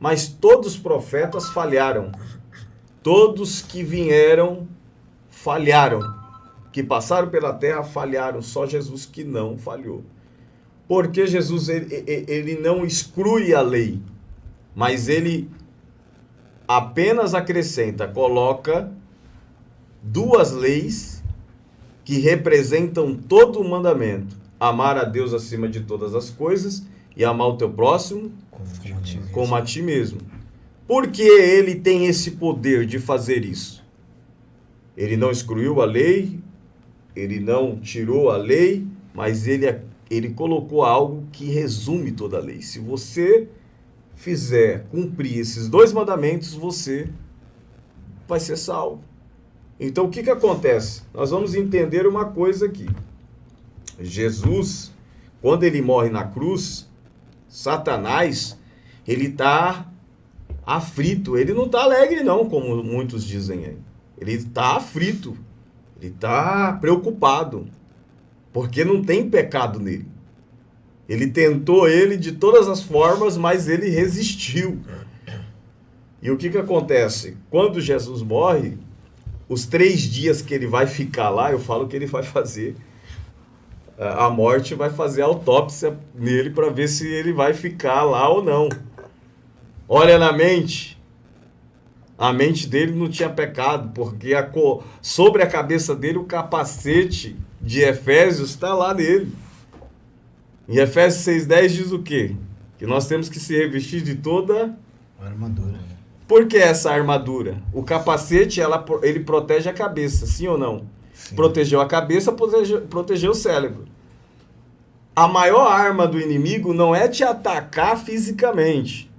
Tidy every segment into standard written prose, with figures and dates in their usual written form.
mas todos os profetas falharam. Todos que vieram falharam. Que passaram pela terra falharam. Só Jesus que não falhou. Porque Jesus ele não exclui a lei, mas ele apenas acrescenta, coloca duas leis que representam todo o mandamento. Amar a Deus acima de todas as coisas e amar o teu próximo como a ti mesmo. Por que ele tem esse poder de fazer isso? Ele não excluiu a lei, ele não tirou a lei, mas ele colocou algo que resume toda a lei. Se você fizer cumprir esses dois mandamentos, você vai ser salvo. Então, o que acontece? Nós vamos entender uma coisa aqui. Jesus, quando ele morre na cruz, Satanás, ele está aflito. Ele não está alegre não, como muitos dizem aí. Ele está aflito. Ele está preocupado. Porque não tem pecado nele. Ele tentou ele de todas as formas, mas ele resistiu. E o que acontece? Quando Jesus morre, os 3 dias que ele vai ficar lá, eu falo que ele vai fazer... A morte vai fazer a autópsia nele para ver se ele vai ficar lá ou não. Olha na mente. A mente dele não tinha pecado, porque sobre a cabeça dele o capacete de Efésios está lá nele. Em Efésios 6,10 diz o quê? Que nós temos que se revestir de toda a armadura. Por que essa armadura? O capacete, ele protege a cabeça, sim ou não? Sim. Protegeu a cabeça, protegeu o cérebro. A maior arma do inimigo não é te atacar fisicamente.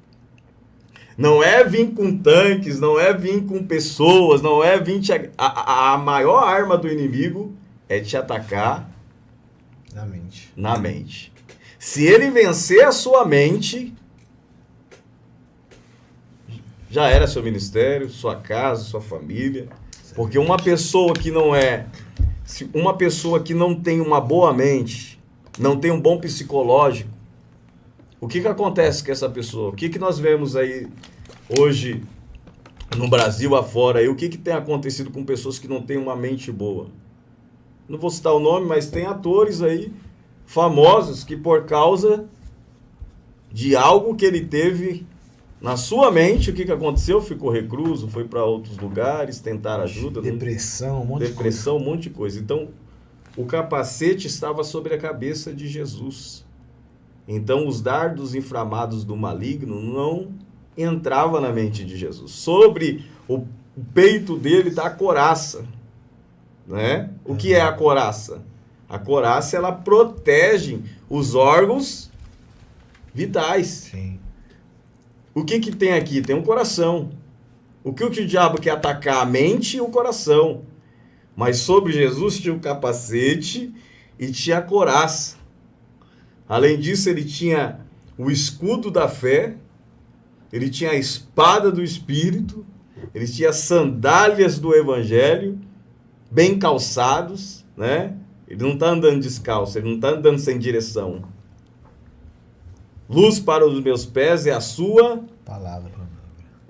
Não é vir com tanques, não é vir com pessoas, não é vir te... A maior arma do inimigo é te atacar na mente. Se ele vencer a sua mente, já era seu ministério, sua casa, sua família. Porque uma pessoa que não tem uma boa mente, não tem um bom psicológico, o que acontece com essa pessoa? O que nós vemos aí hoje no Brasil afora? Aí, o que tem acontecido com pessoas que não têm uma mente boa? Não vou citar o nome, mas tem atores aí famosos que por causa de algo que ele teve na sua mente, o que aconteceu? Ficou recluso, foi para outros lugares, tentar ajuda. Depressão, um monte de coisa. Então, o capacete estava sobre a cabeça de Jesus. Então, os dardos inflamados do maligno não entravam na mente de Jesus. Sobre o peito dele está a couraça. Né? O que é a couraça? A couraça, ela protege os órgãos vitais. Sim. O que tem aqui? Tem um coração. O que o diabo quer atacar? A mente e o coração. Mas sobre Jesus tinha o capacete e tinha a couraça. Além disso, ele tinha o escudo da fé, ele tinha a espada do Espírito, ele tinha sandálias do Evangelho, bem calçados, né? Ele não está andando descalço, ele não está andando sem direção. Luz para os meus pés é a sua palavra.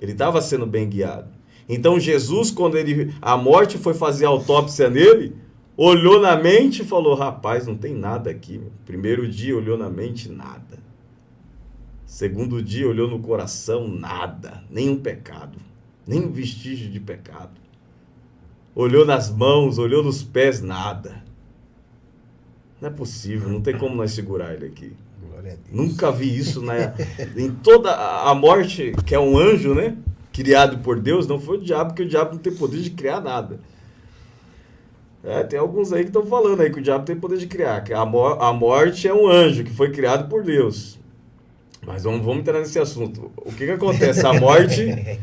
Ele estava sendo bem guiado. Então Jesus, quando a morte foi fazer a autópsia nele, olhou na mente e falou, rapaz, não tem nada aqui. Primeiro dia olhou na mente, nada. Segundo dia olhou no coração, nada. Nenhum pecado. Nenhum vestígio de pecado. Olhou nas mãos, olhou nos pés, nada. Não é possível, não tem como nós segurar ele aqui. Nunca vi isso em toda a morte, que é um anjo, né? Criado por Deus, não foi o diabo, porque o diabo não tem poder de criar nada. Tem alguns aí que estão falando aí que o diabo tem poder de criar, que a morte é um anjo que foi criado por Deus. Mas vamos entrar nesse assunto. O que acontece? A morte,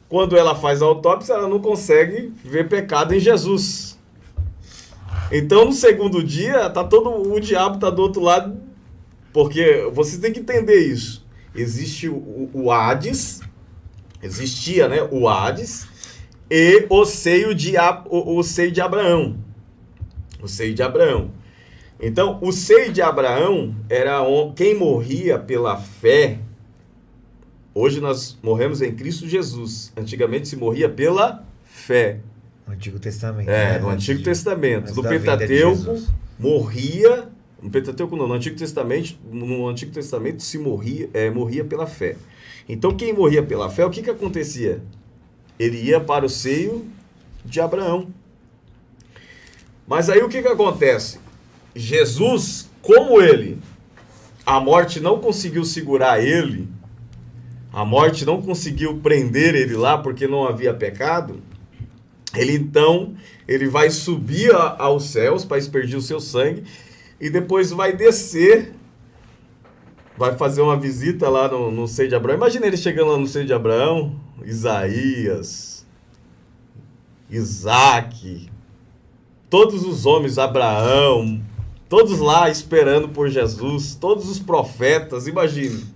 quando ela faz a autópsia, ela não consegue ver pecado em Jesus. Então, no segundo dia, o diabo está do outro lado, porque vocês têm que entender isso. Existe o Hades, existia, né, o Hades, e o seio de Abraão. O seio de Abraão. Então, o seio de Abraão era quem morria pela fé, Hoje nós morremos em Cristo Jesus. Antigamente se morria pela fé. No Antigo Testamento. No Antigo Testamento. Antes No da vinda de Pentateuco Jesus. morria. No Pentateuco não, no Antigo Testamento se morria pela fé. Então quem morria pela fé, o que acontecia? Ele ia para o seio de Abraão. Mas aí o que acontece? Jesus, como a morte não conseguiu segurar ele, a morte não conseguiu prender ele lá porque não havia pecado, ele vai subir aos céus para aspergir o seu sangue e depois vai descer, vai fazer uma visita lá no seio de Abraão. Imagina ele chegando lá no seio de Abraão, Isaías, Isaac, todos os homens, Abraão, todos lá esperando por Jesus, todos os profetas, imagine.